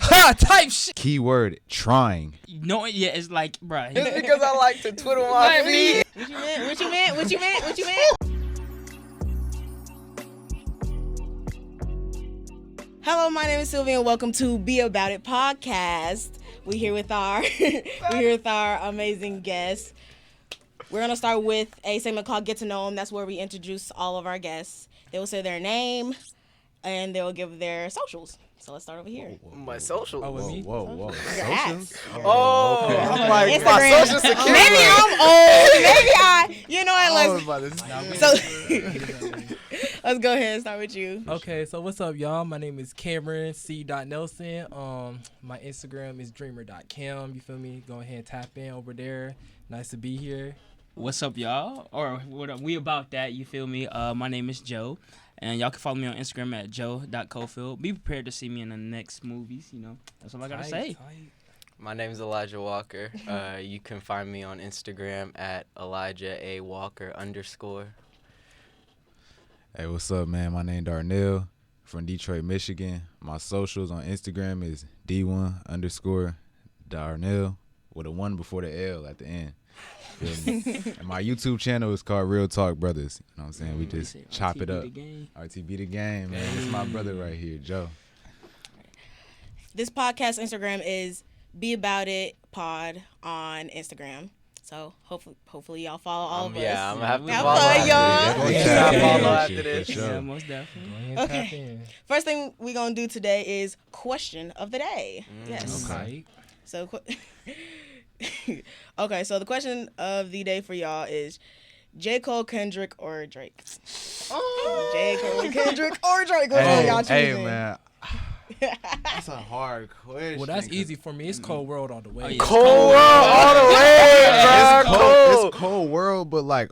Ha! Type shit. Keyword trying. No, yeah, it's like, bruh. It's because I like to twiddle my feet. What you meant? Hello, my name is Sylvia, and welcome to Be About It podcast. We're here with our amazing guests. We're gonna start with a segment called Get to Know Them. That's where we introduce all of our guests. They will say their name, and they will give their socials. So let's start over here. My socials. Oh, with me? Whoa. Your hats. Oh, Okay. I'm like, Instagram. my social security. Maybe I'm old. Maybe you know what? So let's go ahead and start with you. Okay, so what's up, y'all? My name is Cameron C. Nelson. My Instagram is dreamer.cam. You feel me? Go ahead and tap in over there. Nice to be here. What's up, y'all? Or what up? We about that, you feel me? My name is Joe. And y'all can follow me on Instagram at joe.cofield. Be prepared to see me in the next movies, you know. That's all I got to say. Tight. My name is Elijah Walker. You can find me on Instagram at ElijahAWalker_. Hey, what's up, man? My name Darnell from Detroit, Michigan. My socials on Instagram is D1_Darnell with a 1 before the L at the end. And my YouTube channel is called Real Talk Brothers. You know what I'm saying? We just chop it up. RTB the game, man. This is my brother right here, Joe. This podcast Instagram is Be About It Pod on Instagram. So hopefully y'all follow all of us. Yeah, I'm gonna have to Have follow fun, after y'all. this. Yeah, Follow yeah, after for this. sure. Yeah, most definitely. Go ahead and Okay. tap in. First thing we're going to do today is question of the day. Yes. Okay. So, okay, so the question of the day for y'all is J. Cole, Kendrick, or Drake? J. Cole, Kendrick, or Drake? Which one y'all choosing? Hey, man. That's a hard question. Well, that's easy for me. It's Cold World all the way. Oh, yeah. Cold World all the way, bro. It's cold world, but like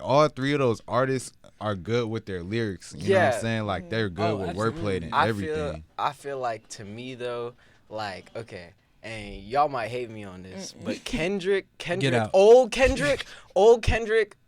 all three of those artists are good with their lyrics. You know what I'm saying? Like they're good with wordplay and everything. I feel like to me though, like okay, and y'all might hate me on this, but Kendrick, Get out. old Kendrick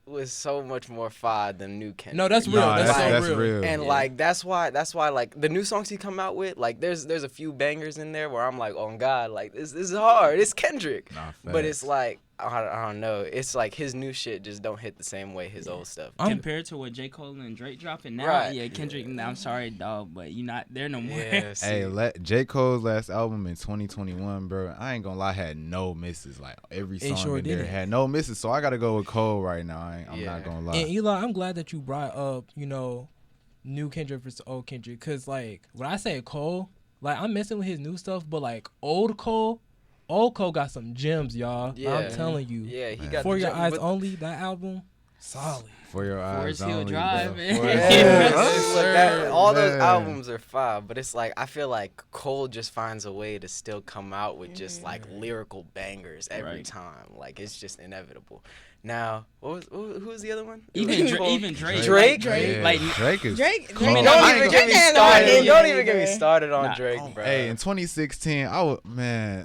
was so much more fire than new Kendrick. No, that's real. Nah, that's that's so real. real. And like that's why like the new songs he come out with, like there's a few bangers in there where I'm like, oh God, like this is hard. It's Kendrick, Nah, but facts. it's like I don't know. It's like his new shit just don't hit the same way his old stuff. Compared to what J. Cole and Drake dropping now, Right. yeah, Kendrick, I'm sorry, dog, but you not there no more. Yeah, Hey, J. Cole's last album in 2021, bro. I ain't gonna lie, had no misses. Like every song sure in there didn't. had no misses. So I gotta go with Cole right now. I'm not gonna lie. And Eli, I'm glad that you brought up, new Kendrick versus old Kendrick. Because, like, when I say Cole, like, I'm messing with his new stuff, but, like, old Cole got some gems, y'all. Yeah. I'm telling you. Yeah, he Man. got For the Your jump, Eyes but- Only, that album, solid. For Your Eyes Forest Hill Only, Drive, bro. man. Forest Yeah, Hill. it's like that, all those Man. albums are fire, but it's like I feel like Cole just finds a way to still come out with just like lyrical bangers every Right. time. Like it's just inevitable. Now, who was the other one? Even Drake. Drake. Yeah, Like, Drake is Drake, cold. Drake, Don't I even ain't get me gonna- started. Don't even get me bruh. started on Nah. Drake, bro. Hey, in 2016,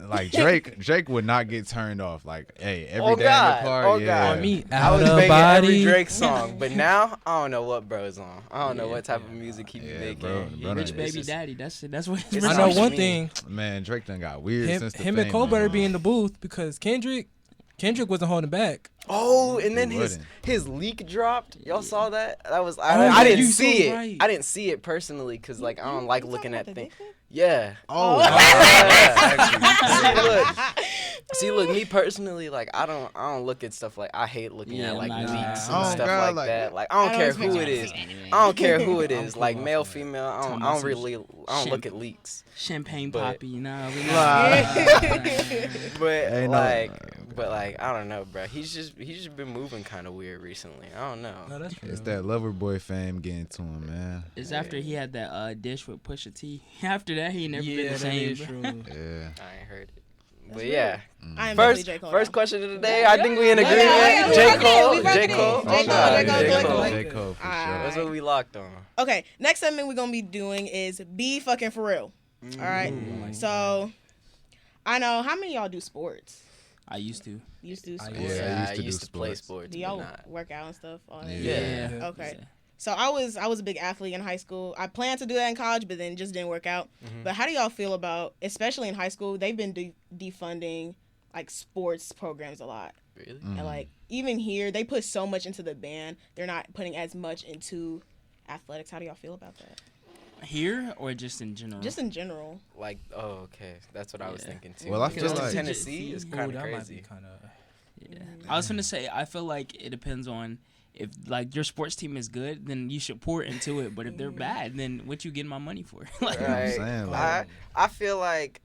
like Drake would not get turned off. Like, hey, every day in the car, yeah. On me, I out was of banging body. every Drake song, but now I don't know what bro's on. I don't know what type of music he be Yeah, making. bro. Yeah, Brother, Rich it's Baby just- Daddy. That's what It's it's I not know what one you thing. Man, Drake done got weird Him since the and fame, Cole better man. be in the booth because Kendrick wasn't holding back. Oh, and then He his wouldn't. leak dropped. Y'all saw that? That was Oh, I yeah, didn't you see so it. right. I didn't see it personally because like I don't like You looking talking at about the things. dick pic? Yeah. Oh, See, look, me personally, like I don't look at stuff like I hate looking Yeah, at like nah, leaks nah. and Oh, stuff God, like like- that. Like I don't care who it is. I don't care who it is. Like cool male, off that. female. I Talking don't about some really. I don't look at leaks. Champagne But- Poppy, we But Hey, no. like I don't know, bro. He's just been moving kind of weird recently. I don't know. No, that's true. It's that Loverboy fame getting to him, man. It's after he had that dish with Pusha T. After that, he never been Yeah, the that same. is true. Yeah. I ain't heard it. But yeah. I am definitely First, J. Cole. first now. question of the day. I think we in Yeah, agreement. yeah, we J. rocking it, Cole. we J. rocking Cole. it. J. Cole, J. Cole, J. Cole. J. Cole, for sure. That's what we locked on. Okay, next segment we're gonna be doing is Be Fucking For Real. All right. So, I know how many of y'all do sports. I used to. Used to do I sports. used Yeah, I to used do to play sports. sports. Do but y'all not. work out and stuff? All that? Yeah. Okay. So I was a big athlete in high school. I planned to do that in college, but then it just didn't work out. Mm-hmm. But how do y'all feel about, especially in high school, they've been defunding like sports programs a lot. Really? And like even here, they put so much into the band. They're not putting as much into athletics. How do y'all feel about that? Here or just in general? Just in general. Like, oh, okay, that's what I was thinking too. Well, I feel just like- in Tennessee is kind of crazy. Yeah. I was gonna say I feel like it depends on if like your sports team is good, then you should pour into it. But if they're bad, then what you getting my money for? Like, You know what I'm Right. saying? Like, I feel like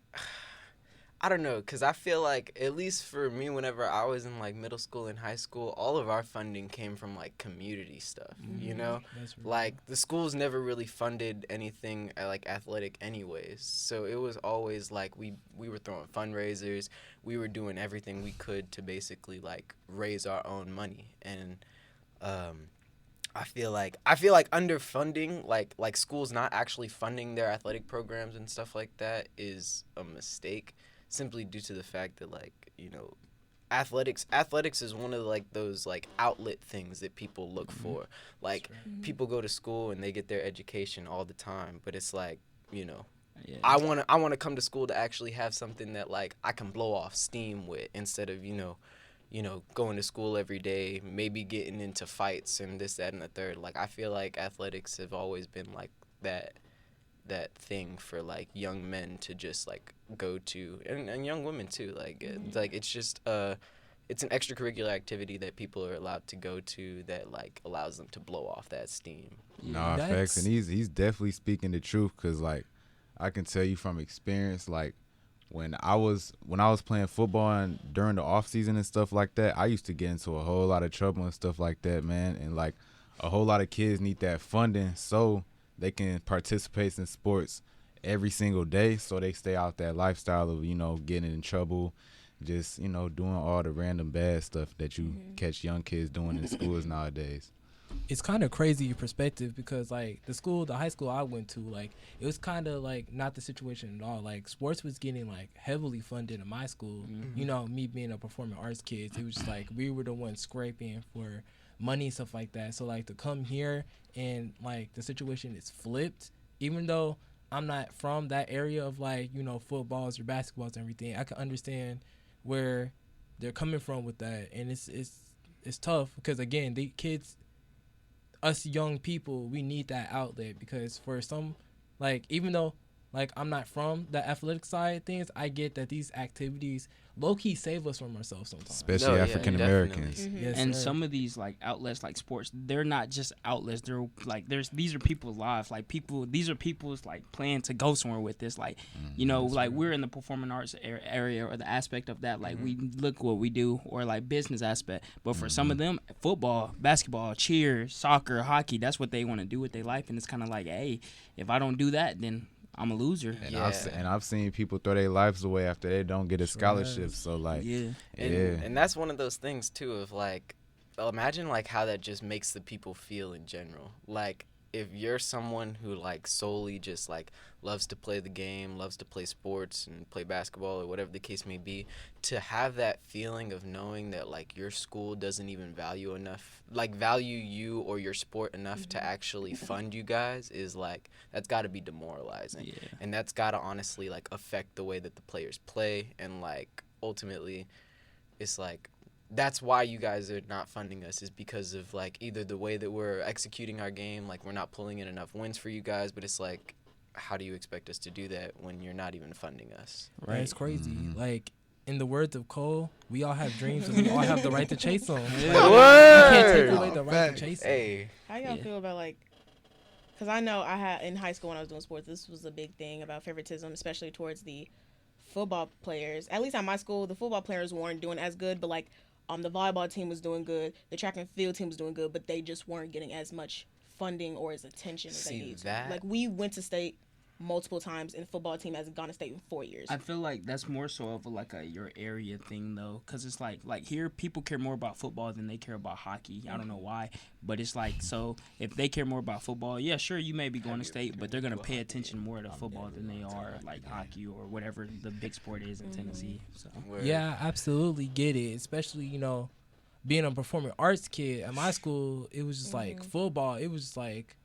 I don't know, cause I feel like at least for me, whenever I was in like middle school and high school, all of our funding came from like community stuff. You know, like the schools never really funded anything like athletic, anyways. So it was always like we were throwing fundraisers, we were doing everything we could to basically like raise our own money, and I feel like underfunding, like schools not actually funding their athletic programs and stuff like that is a mistake, simply due to the fact that like, you know, athletics is one of like those like outlet things that people look for. Like people go to school and they get their education all the time, but it's like, you know, I want to come to school to actually have something that like I can blow off steam with, instead of, you know, going to school every day, maybe getting into fights and this, that, and the third. Like, I feel like athletics have always been like that thing for like young men to just like go to, and young women too. Like, it's just it's an extracurricular activity that people are allowed to go to that like allows them to blow off that steam. Nah, facts, and he's definitely speaking the truth, because like I can tell you from experience, like when I was playing football and during the off season and stuff like that, I used to get into a whole lot of trouble and stuff like that, man. And like a whole lot of kids need that funding so they can participate in sports every single day, so they stay out that lifestyle of, you know, getting in trouble, just, you know, doing all the random bad stuff that you catch young kids doing in schools nowadays. It's kind of crazy perspective, because like the high school I went to, like it was kind of like not the situation at all. Like sports was getting like heavily funded in my school. You know, me being a performing arts kid, it was just like we were the ones scraping for money and stuff like that. So like to come here and like the situation is flipped, even though I'm not from that area of like, you know, footballs or basketballs and everything, I can understand where they're coming from with that. And it's tough, because again, the kids, us young people, we need that outlet, because for some, like, even though like I'm not from the athletic side of things, I get that these activities low-key save us from ourselves sometimes. Especially African Americans. Yes, and sir. some of these like outlets like sports, they're not just outlets, they're like these are people's lives. Like these are people's like plan to go somewhere with this, like you know, like we're in the performing arts area or the aspect of that, like we look what we do, or like business aspect. But for some of them, football, basketball, cheer, soccer, hockey, that's what they want to do with their life. And it's kind of like, hey, if I don't do that, then I'm a loser. And I've seen people throw their lives away after they don't get a scholarship. So like, And that's one of those things too, of like, imagine like how that just makes the people feel in general. Like, if you're someone who like solely just like loves to play the game, loves to play sports and play basketball or whatever the case may be, to have that feeling of knowing that like your school doesn't even value you or your sport enough to actually fund you guys, is like, that's got to be demoralizing. And that's got to honestly like affect the way that the players play, and like ultimately it's like, that's why you guys are not funding us, is because of like either the way that we're executing our game, like we're not pulling in enough wins for you guys, but it's like, how do you expect us to do that when you're not even funding us? Right, it's crazy. Like, in the words of Cole, we all have dreams and we all have the right to chase them. Like, you can't take away the right to chase them. Hey, How y'all feel about like, because I know I had in high school when I was doing sports, this was a big thing about favoritism, especially towards the football players. At least at my school, the football players weren't doing as good, but like the volleyball team was doing good, the track and field team was doing good, but they just weren't getting as much funding or as attention as they needed. Like, we went to state multiple times, and the football team hasn't gone to state in 4 years. I feel like that's more so of like your area thing though, because it's like here people care more about football than they care about hockey. I don't know why, but it's like, so if they care more about football, yeah, sure, you may be going to state, but they're gonna pay attention more to football than they are like hockey or whatever the big sport is in Tennessee. So Yeah, I absolutely get it. Especially, you know, being a performing arts kid at my school, it was just like football. It was just like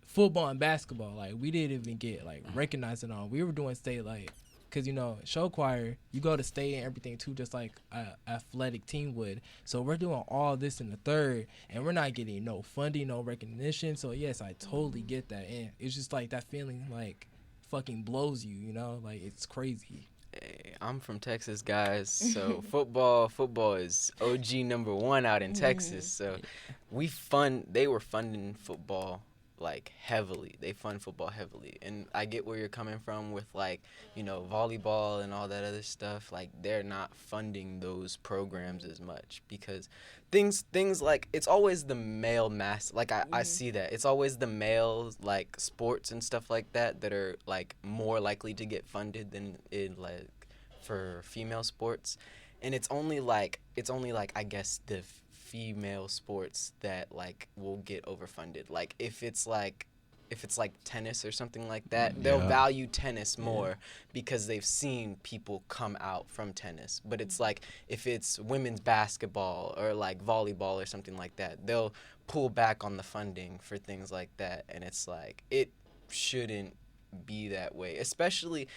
football and basketball. Like we didn't even get like recognized and all. We were doing state like, cause you know show choir, you go to state and everything too, just like a athletic team would. So we're doing all this in the third, and we're not getting no funding, no recognition. So yes, I totally get that, and it's just like that feeling like fucking blows you, you know, like it's crazy. Hey, I'm from Texas, guys. So football is OG number 1 out in Texas. So they were funding football like heavily. They fund football heavily, and I get where you're coming from with like, you know, volleyball and all that other stuff. Like they're not funding those programs as much because things like it's always the male mass. Like I see that it's always the male like sports and stuff like that are like more likely to get funded than it like for female sports, and it's only like I guess the female sports that like will get overfunded. Like if it's like tennis or something like that, they'll value tennis more because they've seen people come out from tennis. But it's like if it's women's basketball or like volleyball or something like that, they'll pull back on the funding for things like that. And it's like it shouldn't be that way, especially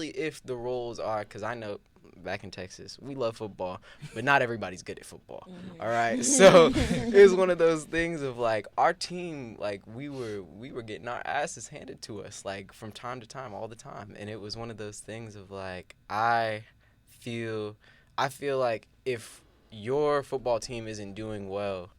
if the roles are, because I know back in Texas we love football, but not everybody's good at football. All right, so it's one of those things of like our team, like we were getting our asses handed to us like from time to time, all the time, and it was one of those things of like I feel like if your football team isn't doing well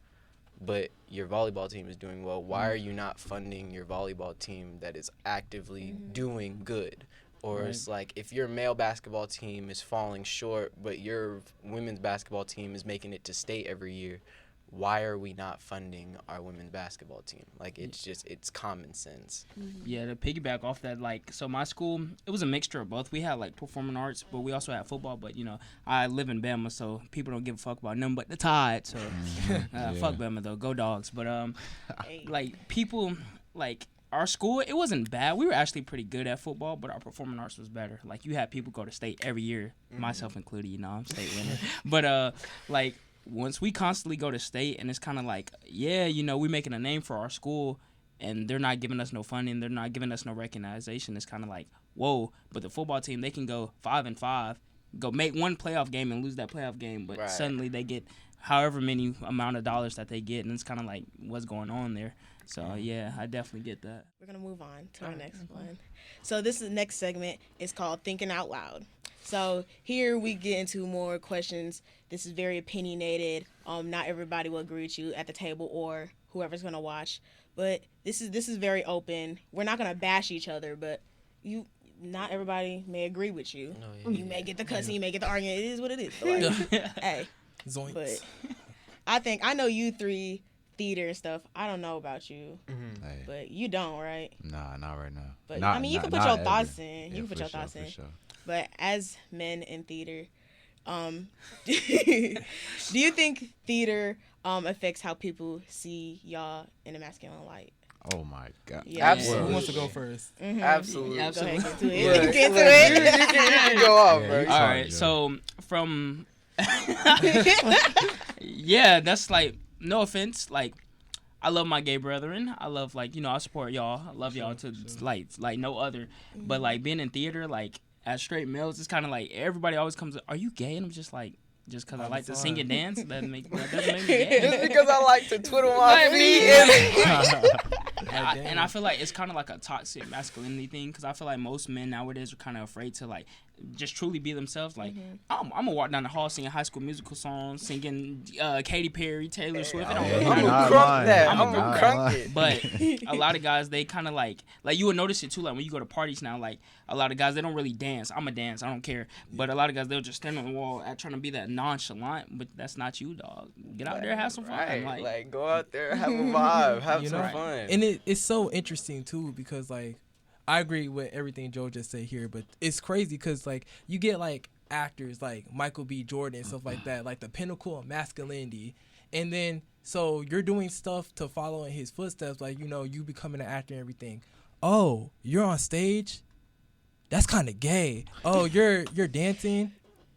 but your volleyball team is doing well, why are you not funding your volleyball team that is actively doing good? Or it's like if your male basketball team is falling short, but your women's basketball team is making it to state every year, why are we not funding our women's basketball team? Like it's common sense. Yeah, to piggyback off that, like, so my school, it was a mixture of both. We had like performing arts, but we also had football. But you know, I live in Bama, so people don't give a fuck about nothing but the Tide. So fuck Bama though, go Dogs. But like people like. Our school, it wasn't bad. We were actually pretty good at football, but our performing arts was better. Like, you had people go to state every year, myself included, you know, I'm state winner. But, like, once we constantly go to state, and it's kind of like, yeah, you know, we're making a name for our school, and they're not giving us no funding, they're not giving us no recognition. It's kind of like, whoa, but the football team, they can go 5-5, go make one playoff game and lose that playoff game, but suddenly they get however many amount of dollars that they get, and it's kind of like, what's going on there? So, yeah, I definitely get that. We're going to move on to our next one. So this next segment is called Thinking Out Loud. So here we get into more questions. This is very opinionated. Not everybody will agree with you at the table or whoever's going to watch. But this is very open. We're not going to bash each other, but not everybody may agree with you. No, you may get the cussing, you may get the argument. It is what it is. But like, hey. Zoinks. But I know you three, theater and stuff. I don't know about you, but you don't, right? Nah, not right now. But I mean, you can put your thoughts in. You can put your thoughts in. Sure. But as men in theater, do you think theater affects how people see y'all in a masculine light? Oh my God! Yeah. Absolutely. Who wants to go first? Absolutely. Go ahead, get to Look, it. Get to it. You can go off, bro. All right, so from yeah, that's like, no offense, like, I love my gay brethren. I love, like, you know, I support y'all. I love y'all to like no other. But like being in theater, like as straight males, it's kind of like everybody always comes, are you gay? And I'm just like, just because I like to sing and dance, that doesn't make me gay. Just because I like to twiddle my feet. And I feel like it's kind of like a toxic masculinity thing, because I feel like most men nowadays are kind of afraid to like just truly be themselves. Like, I'm gonna walk down the hall singing High School Musical songs, singing Katy Perry, Taylor Swift. I'm gonna crunk that. I'm gonna crunk it. But a lot of guys, they kind of like you will notice it too. Like when you go to parties now, like a lot of guys, they don't really dance. I'm a dance, I don't care. But a lot of guys, they'll just stand on the wall trying to be that nonchalant. But that's not you, dog. Get out there, have some fun. Right. Like go out there, have a vibe, have some fun. And it's so interesting too, because like, I agree with everything Joe just said here, but it's crazy because like you get like actors like Michael B. Jordan and stuff like that, like the pinnacle of masculinity, and then so you're doing stuff to follow in his footsteps, like, you know, you becoming an actor and everything. Oh, you're on stage? That's kind of gay. Oh, you're dancing,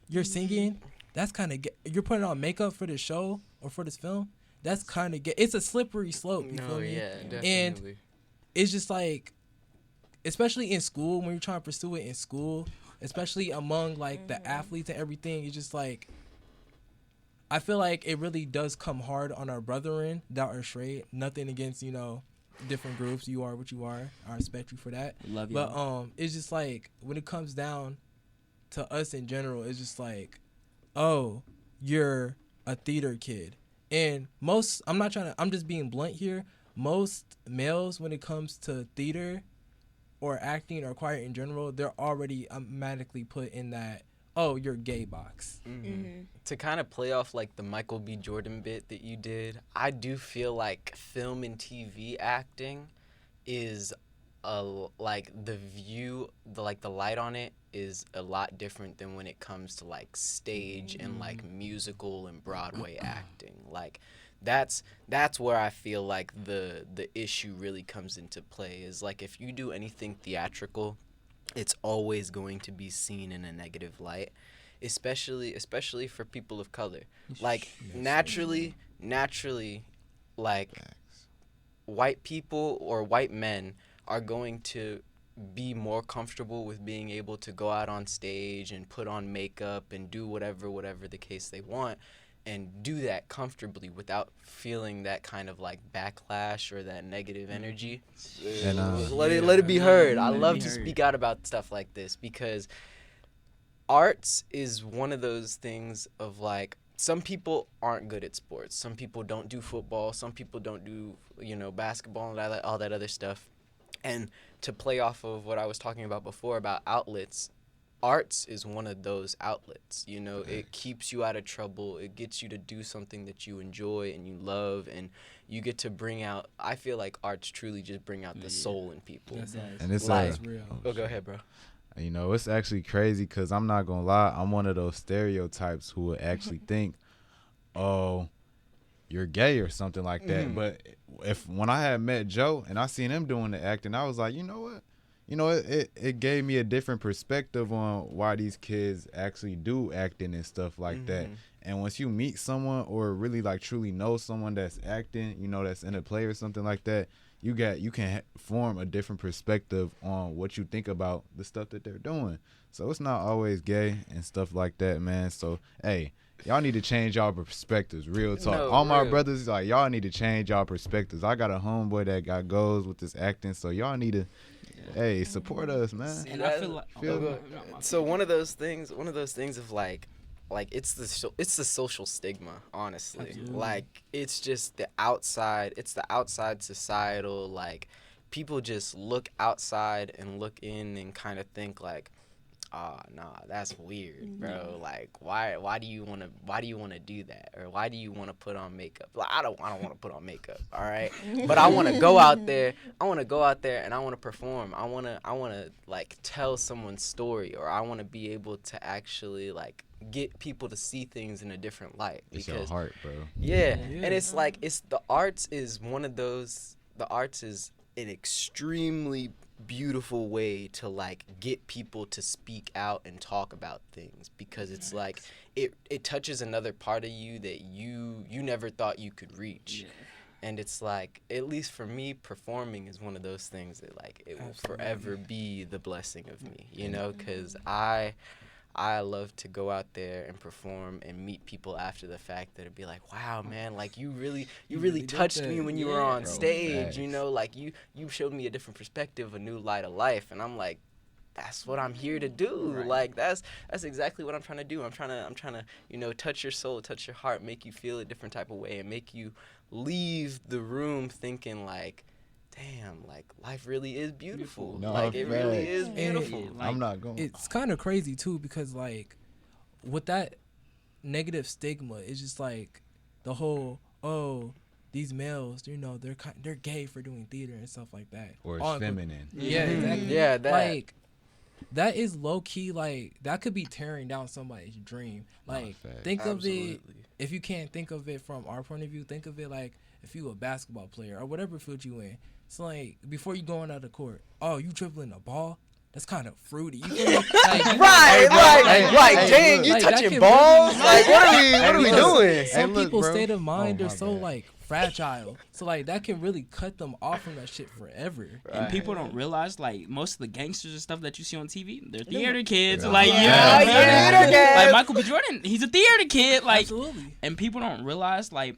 you're singing. that's kind of you're putting on makeup for this show or for this film. That's kind of it's a slippery slope. You feel me? Yeah, definitely. And it's just like, especially in school, when you're trying to pursue it in school, especially among like the athletes and everything, it's just like, I feel like it really does come hard on our brethren that are straight. Nothing against, different groups. You are what you are. I respect you for that. Love you. But it's just like, when it comes down to us in general, it's just like, oh, you're a theater kid. And I'm just being blunt here. Most males, when it comes to theater or acting or choir in general, they're already automatically put in that, oh, you're gay box. To kind of play off like the Michael B. Jordan bit that you did, I do feel like film and TV acting is like the view, the light on it is a lot different than when it comes to like stage and like musical and Broadway acting. Like that's where I feel like the issue really comes into play, is like if you do anything theatrical, it's always going to be seen in a negative light, especially for people of color. Like naturally, like white people or white men are going to be more comfortable with being able to go out on stage and put on makeup and do whatever the case they want, and do that comfortably without feeling that kind of like backlash or that negative energy. And let it be heard. I love to speak out about stuff like this, because arts is one of those things of like, some people aren't good at sports. Some people don't do football. Some people don't do, basketball and all that other stuff. And to play off of what I was talking about before about outlets, arts is one of those outlets. It keeps you out of trouble. It gets you to do something that you enjoy and you love, and you get to bring out, I feel like arts truly just bring out the soul in people. And it's like, real. Oh, go ahead, bro. It's actually crazy, because I'm not gonna lie, I'm one of those stereotypes who would actually think, oh, you're gay or something like that. But when I had met Joe and I seen him doing the acting, I was like, you know what? It gave me a different perspective on why these kids actually do acting and stuff like that. And once you meet someone or really like truly know someone that's acting, that's in a play or something like that, you can form a different perspective on what you think about the stuff that they're doing. So it's not always gay and stuff like that, man. So hey, y'all need to change y'all perspectives. Real talk. All my brothers, like, y'all need to change y'all perspectives. I got a homeboy that got goals with this acting, so y'all need to, hey, support us, man. And I feel like, so one of those things of like it's the social stigma, honestly. Absolutely. Like, it's just the outside societal, like, people just look outside and look in and kind of think like, nah, that's weird, bro. Like, why do you want to do that? Or why do you want to put on makeup? Like, I don't want to put on makeup, all right? But I want to go out there and I want to perform. I want to like tell someone's story, or I want to be able to actually like get people to see things in a different light. It's your heart, bro. Yeah. And it's like, the arts is an extremely beautiful way to like get people to speak out and talk about things, because it's like it touches another part of you that you never thought you could reach. And it's like, at least for me, performing is one of those things that like it will forever be the blessing of me, because I love to go out there and perform and meet people after the fact that'd be like, wow, man, like you really touched me when you were on stage, like you showed me a different perspective, a new light of life. And I'm like, that's what I'm here to do. Right. Like that's exactly what I'm trying to do. I'm trying to, touch your soul, touch your heart, make you feel a different type of way, and make you leave the room thinking like, damn, like life really is beautiful. No, like it really is beautiful. Like, I'm not going. It's kind of crazy too, because like with that negative stigma, it's just like the whole, oh, these males, they're gay for doing theater and stuff like that, or it's feminine. Yeah, exactly. Yeah, that. Like, that is low key, like that could be tearing down somebody's dream. Like, think of it, if you can't think of it from our point of view, think of it like if you a basketball player or whatever field you in. It's like, before you going out of the court, oh, you dribbling a ball? that's kind of fruity. You feel me? Like, dang, you touching balls? Like, what are we doing? Some people's state of mind are so like fragile, so like that can really cut them off from that shit forever. And people don't realize, like, most of the gangsters and stuff that you see on TV, they're theater kids. Like, like Michael B. Jordan, he's a theater kid. Like, absolutely. And people don't realize, like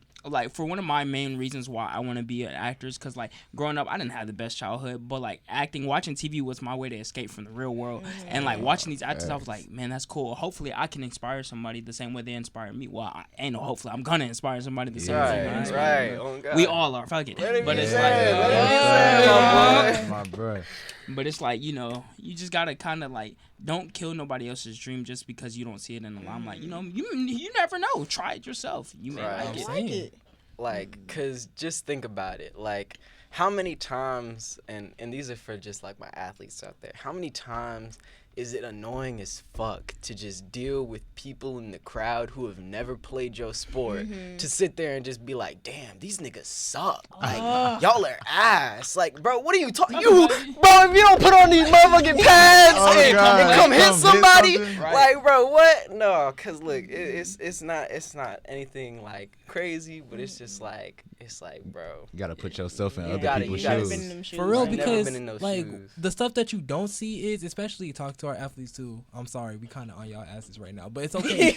for one of my main reasons why I want to be an actor is because, like, growing up, I didn't have the best childhood, but, like, watching TV was my way to escape from the real world. And, like, watching these actors, I was like, man, that's cool. Hopefully, I can inspire somebody the same way they inspired me. Well, I ain't no hopefully. I'm going to inspire somebody the same way they inspired me. Oh, we all are. Fuck it. But it's like, my bro. But it's like, you know, you just got to kind of, like, don't kill nobody else's dream just because you don't see it in the limelight. You know, you never know. Try it yourself. You may like it. Like, because just think about it. Like, how many times, and these are for just, like, my athletes out there, how many times is it annoying as fuck to just deal with people in the crowd who have never played your sport to sit there and just be like, damn, these niggas suck. Like, y'all are ass. Like, bro, what are you talking? Bro, if you don't put on these motherfucking pads and come hit somebody, like, bro, what? No, cause look, it's not anything like crazy, but it's just like, bro, you gotta put yourself in other people's shoes. For real, because like the stuff that you don't see is, especially talk to our athletes too. I'm sorry, we kind of on y'all asses right now, but it's okay.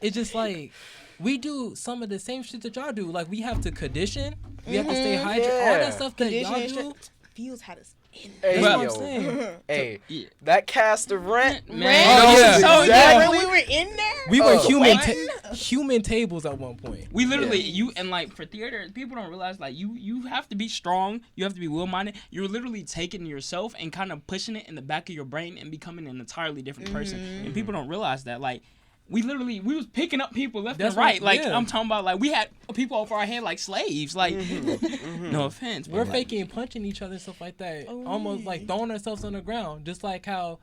It's just like we do some of the same shit that y'all do. Like, we have to condition, we have to stay hydrated, all that stuff that y'all do. Fields had us in. Hey, that's what I'm saying. Hey, that cast of Rent, man. We were in there. We were human tables at one point. We literally and like for theater, people don't realize, like, you have to be strong. You have to be will-minded. You're literally taking yourself and kind of pushing it in the back of your brain and becoming an entirely different person. And people don't realize that, like. We was picking up people left and right. Like, I'm talking about, like, we had people over our head like slaves. Like, no offense. We're faking and punching each other and stuff like that. Almost like throwing ourselves on the ground. Just like how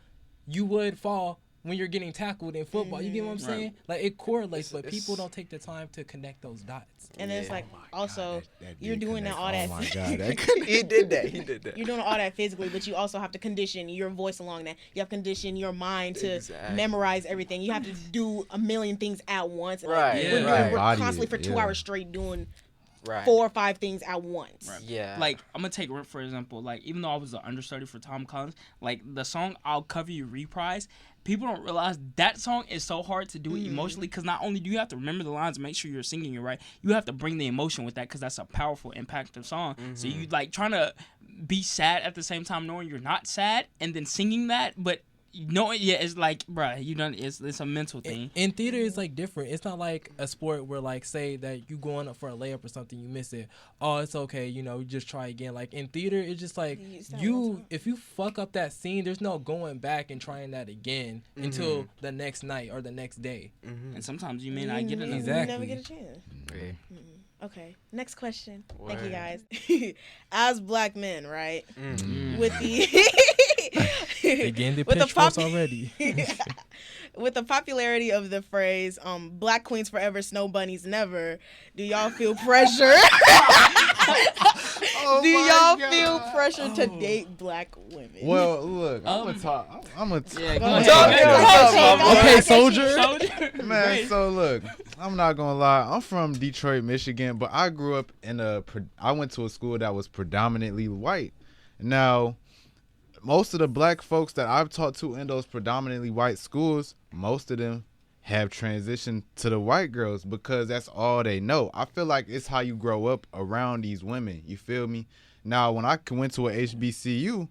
you would fall when you're getting tackled in football. You get what I'm saying? Like, it correlates, but people don't take the time to connect those dots. And then it's like, also, you're doing all that. Oh my God, he did that. You're doing all that physically, but you also have to condition your voice along that. You have to condition your mind to memorize everything. You have to do a million things at once. We're constantly for 2 hours straight doing 4 or 5 things at once. Right. Yeah. Like, I'm going to take Rip, for example. Like, even though I was an understudy for Tom Collins, like, the song I'll Cover You reprise, people don't realize that song is so hard to do it emotionally, because not only do you have to remember the lines and make sure you're singing it right, you have to bring the emotion with that, because that's a powerful, impactful song. So you, like, trying to be sad at the same time knowing you're not sad and then singing that, but it's like, bruh, it's a mental thing. In theater, it's like different. It's not like a sport where, like, say that you going up for a layup or something, you miss it. Oh, it's okay, you just try again. Like, in theater, it's just like if you fuck up that scene, there's no going back and trying that again until the next night or the next day. And sometimes you may not get it. Exactly. You never get a chance. Okay, next question. Thank you, guys. As black men, right? With the again, the pitch force already. With the popularity of the phrase "Black Queens Forever, Snow Bunnies Never," do y'all feel pressure? Do y'all feel pressure to date black women? Well, look, I'm gonna talk. Okay, soldier. Man, so look, I'm not gonna lie. I'm from Detroit, Michigan, but I grew up I went to a school that was predominantly white. Now, most of the black folks that I've talked to in those predominantly white schools, most of them have transitioned to the white girls because that's all they know. I feel like it's how you grow up around these women. You feel me? Now, when I went to a HBCU,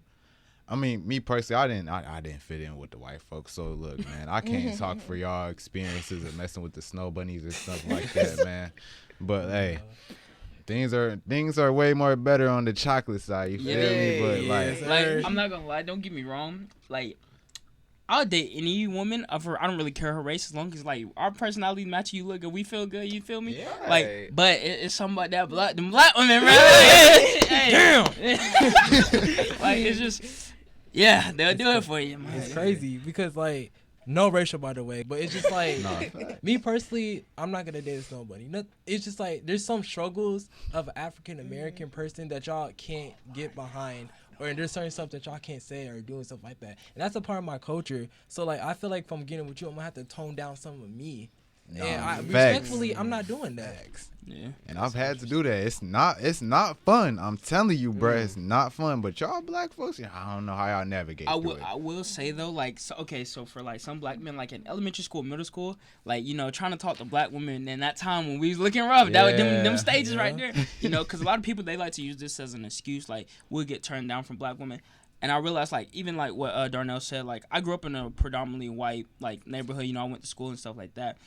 I mean, me personally, I didn't fit in with the white folks. So look, man, I can't talk for y'all experiences of messing with the snow bunnies or stuff like that, man. But hey, things are way more better on the chocolate side. You feel me? But like, I'm not gonna lie. Don't get me wrong. Like, I'll date any woman of her. I don't really care her race as long as, like, our personality match. You look good, we feel good. You feel me? Yeah. Like, but it's something about that them black women, right? Damn. Like, it's just, yeah, they'll do it for you, man. It's crazy because, like, no racial, by the way, but it's just like me personally, I'm not gonna date nobody. It's just like there's some struggles of an African American person that y'all can't get behind or there's certain stuff that y'all can't say or doing stuff like that. And that's a part of my culture. So like I feel like if I'm getting with you, I'm gonna have to tone down some of me. And respectfully, I'm not doing that. Yeah. And I've had to do that. It's not fun. I'm telling you, bruh, it's not fun. But y'all black folks, I don't know how y'all navigate through it. I will say though, like, so for like some black men, like in elementary school, middle school, like, you know, trying to talk to black women in that time when we was looking rough, that was them stages right there, you know, because a lot of people, they like to use this as an excuse, like we'll get turned down from black women. And I realized, like, even like what Darnell said, like I grew up in a predominantly white like neighborhood, you know, I went to school and stuff like that.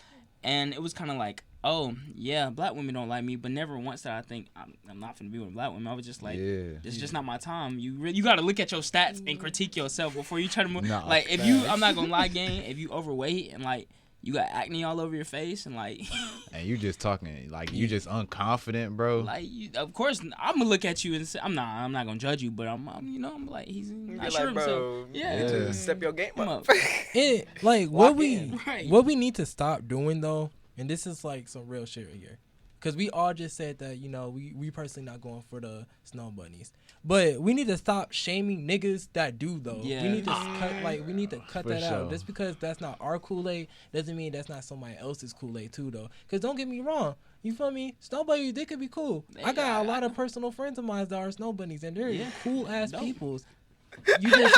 And it was kind of like, oh, yeah, black women don't like me. But never once did I think, I'm not going to be with black women. I was just like, it's just not my time. You got to look at your stats and critique yourself before you try to move. Like, if you, I'm not going to lie, gang, if you overweight and, like, you got acne all over your face and, like. And you just talking, like, you just unconfident, bro. Like, of course, I'm going to look at you and say, I'm not going to judge you, but I'm like, he's not sure like, bro, himself. Yeah. Step your game up. Like, what we need to stop doing, though, and this is, like, some real shit right here. Because we all just said that, you know, we personally not going for the snow bunnies. But we need to stop shaming niggas that do, though. Yeah. We need to cut that out. Just because that's not our Kool-Aid doesn't mean that's not somebody else's Kool-Aid, too, though. Because don't get me wrong. You feel me? Snow bunnies, they could be cool. I got a lot of personal friends of mine that are snow bunnies, and they're cool-ass peoples. You just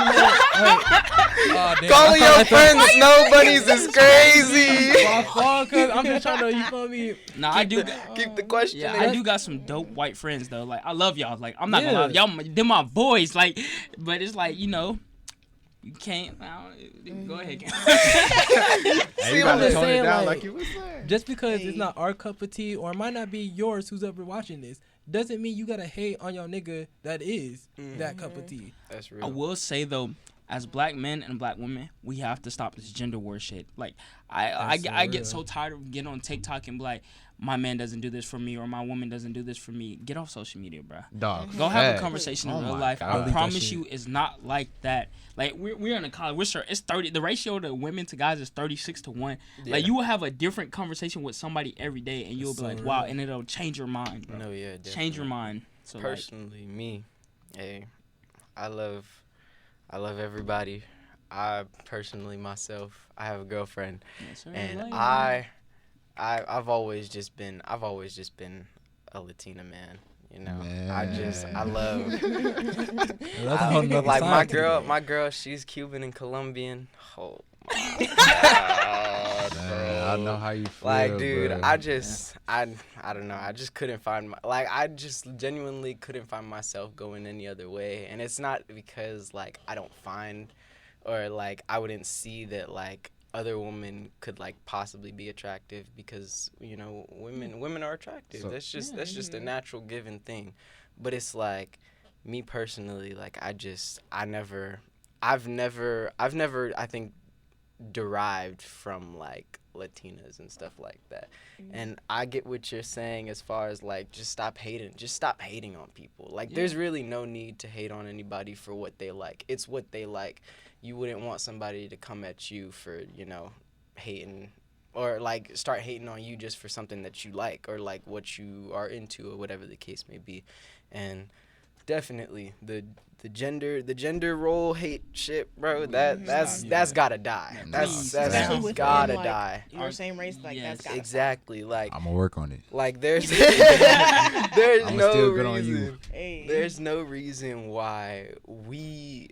calling your friends snow bunnies is crazy. My fault, cause I'm just trying to, you feel me? Nah, I do keep the question. Yeah, I do got some dope white friends though. Like I love y'all. Like I'm not gonna lie, y'all, they're my boys. Like, but it's like, you know, you can't. Go ahead. You gotta tone it down like you was saying. Just because it's not our cup of tea, or it might not be yours, who's ever watching this, doesn't mean you gotta hate on your nigga that is that cup of tea. That's real. I will say though, as black men and black women, we have to stop this gender war shit. Like I get so tired of getting on TikTok and be like, my man doesn't do this for me or my woman doesn't do this for me. Get off social media, bro. Dog. Go have a conversation in real life. God. I promise you, it's not like that. Like we're in a college. We're sure it's 30. The ratio to women to guys is 36-1. Yeah. Like you will have a different conversation with somebody every day, and you'll be like, wow, and it'll change your mind, bro. No, yeah, definitely. Change your mind. So personally, me, hey, I love everybody. I personally myself, I have a girlfriend, and I've always just been a Latina man. You know, I love like my girl. She's Cuban and Colombian. Oh my God, bro. I know how you feel. Like, dude, bro. I don't know. I just couldn't find I just genuinely couldn't find myself going any other way. And it's not because like I don't find, or like I wouldn't see that like other women could like possibly be attractive, because you know women are attractive. So, that's just a natural given thing. But it's like me personally, like I've never I think derived from like Latinas and stuff like that. And I get what you're saying as far as like just stop hating on people. Like there's really no need to hate on anybody for what they like. It's what they like. You wouldn't want somebody to come at you for, you know, hating, or like start hating on you just for something that you like, or like what you are into, or whatever the case may be. And definitely the gender role hate shit, bro. That's gotta die. That's gotta die. Your same race, like that's gotta exactly. Like I'm gonna work on it. Like there's there's no reason why we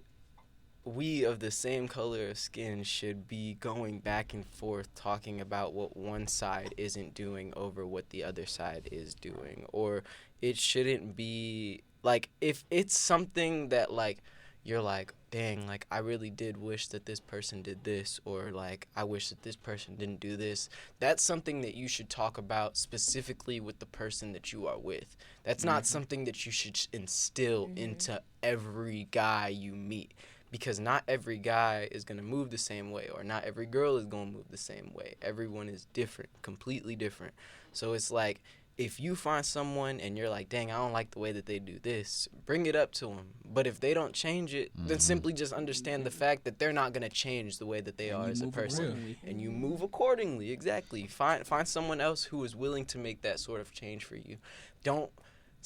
of the same color of skin should be going back and forth talking about what one side isn't doing over what the other side is doing. Or it shouldn't be like, if it's something that like you're like, dang, like I really did wish that this person did this, or like I wish that this person didn't do this, that's something that you should talk about specifically with the person that you are with. That's not something that you should instill into every guy you meet. Because not every guy is going to move the same way, or not every girl is going to move the same way. Everyone is different, completely different. So it's like, if you find someone and you're like, dang, I don't like the way that they do this, bring it up to them. But if they don't change it, then simply just understand the fact that they're not going to change the way that they are as a person. And you move accordingly, exactly. Find someone else who is willing to make that sort of change for you. Don't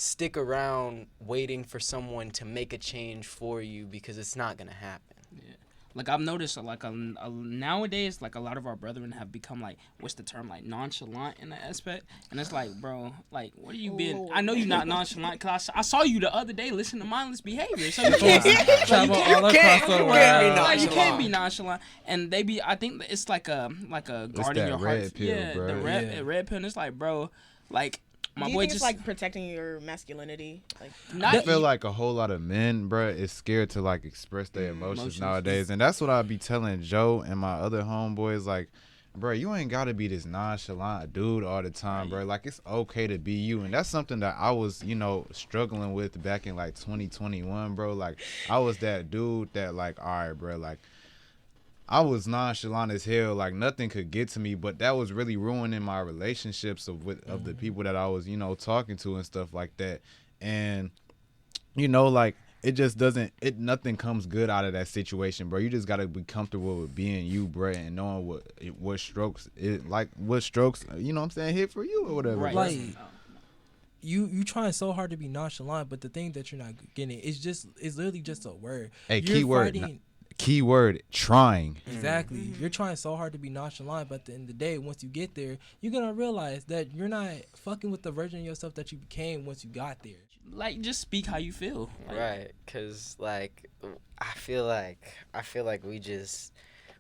stick around waiting for someone to make a change for you, because it's not gonna happen. Yeah. Like I've noticed, like nowadays, like a lot of our brethren have become like, what's the term, like nonchalant in that aspect, and it's like, bro, like what are you being? I know you're not nonchalant, cause I saw you the other day listening to mindless behavior, so you can't you can't be nonchalant, and they be. I think it's like a guarding your heart. Pill, bro. The red pill. And it's like, bro, like. Do you think it's like protecting your masculinity? Like, I feel like a whole lot of men, bruh, is scared to like express their emotions nowadays, and that's what I be telling Joe and my other homeboys. Like, bruh, you ain't gotta be this nonchalant dude all the time, bruh. Like, it's okay to be you, and that's something that I was, struggling with back in like 2021, bro. Like, I was that dude that like, all right, bruh, like. I was nonchalant as hell, like nothing could get to me, but that was really ruining my relationships of the people that I was, talking to and stuff like that. And, like it just nothing comes good out of that situation, bro. You just gotta be comfortable with being you, bro, and knowing what strokes, hit for you or whatever. Right. Like, you trying so hard to be nonchalant, but the thing that you're not getting is literally just a word. Hey, keyword, trying. Exactly. You're trying so hard to be nonchalant, but at the end of the day, once you get there, you're going to realize that you're not fucking with the version of yourself that you became once you got there. Like, just speak how you feel. Like, right. Because, like, I feel like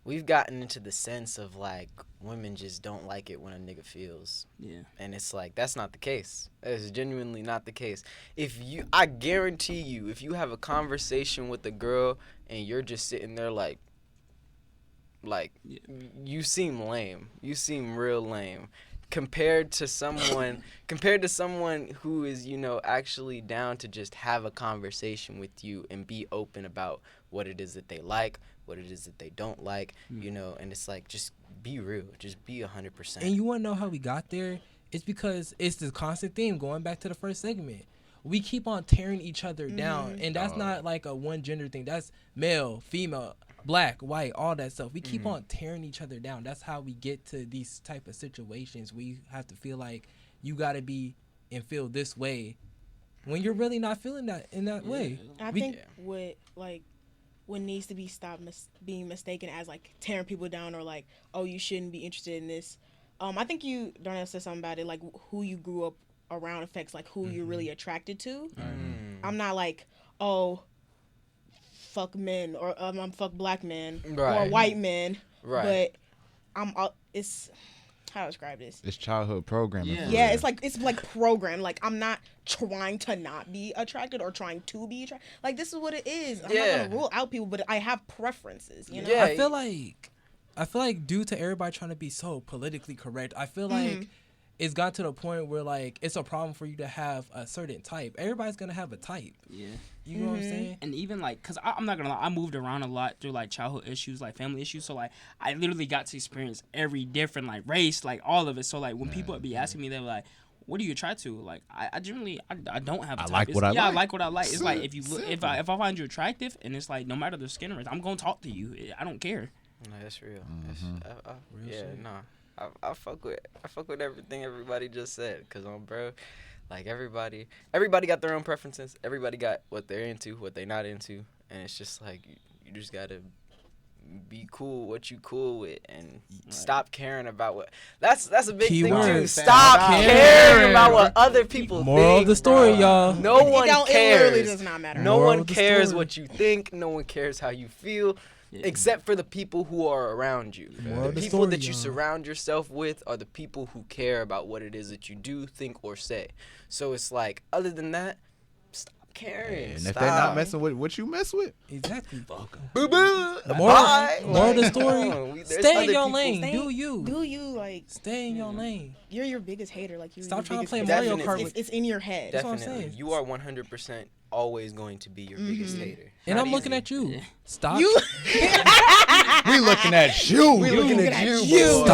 we've gotten into the sense of, like, women just don't like it when a nigga feels. Yeah. And it's like, that's not the case. That is genuinely not the case. I guarantee you, if you have a conversation with a girl and you're just sitting there like, you seem lame. You seem real lame. Compared to someone who is, actually down to just have a conversation with you and be open about what it is that they like, what it is that they don't like, and it's like, just be real, just be 100%. And you want to know how we got there? It's because it's the constant theme going back to the first segment. We keep on tearing each other down, and that's not like a one gender thing. That's male, female, black, white, all that stuff. We keep on tearing each other down. That's how we get to these type of situations. We have to feel like you got to be and feel this way when you're really not feeling that in that way. I think what needs to be stopped being mistaken as like tearing people down or like, oh, you shouldn't be interested in this. I think Darnell said something about it, like who you grew up around affects like who you're really attracted to. I'm not like, oh, fuck men or I'm fuck black men or white men, but it's how to describe this. It's childhood programming. Yeah, it's like programmed. Like, I'm not trying to not be attracted or trying to be attracted. Like, this is what it is. I'm not gonna rule out people, but I have preferences. Yeah. I feel like due to everybody trying to be so politically correct, I feel like it's got to the point where like it's a problem for you to have a certain type. Everybody's gonna have a type. Yeah. You know what I'm saying? And even like, cause I'm not gonna lie, I moved around a lot through like childhood issues, like family issues. So like, I literally got to experience every different like race, like all of it. So like, when people would be asking me, they were like, "What do you try to?" Like, I generally I don't have a type. I like what I like. It's like if I find you attractive, and it's like no matter the skin race, I'm gonna talk to you. I don't care. No, that's real. I fuck with everything everybody just said, cause bro, like everybody got their own preferences. Everybody got what they're into, what they're not into, and it's just like you just gotta be cool what you cool with and stop caring about what. That's a big thing too. Stop caring about what other people think. Moral of the story, y'all. No one cares. It literally does not matter. No one cares what you think. No one cares how you feel. Yeah. Except for the people who are around you. The people that you surround yourself with are the people who care about what it is that you do, think, or say. So it's like, other than that, stop caring. And if they're not messing with what you mess with, exactly. Fuck 'em. Boo-boo. The moral of the story, stay in your lane. Do you. Like, stay in your lane. You're your biggest hater. Like, stop trying to play Mario Kart. It's in your head. Definitely. That's what I'm saying. You are 100% always going to be your biggest hater. And Not I'm looking easy. at you. Stop. We looking at you. We looking at you.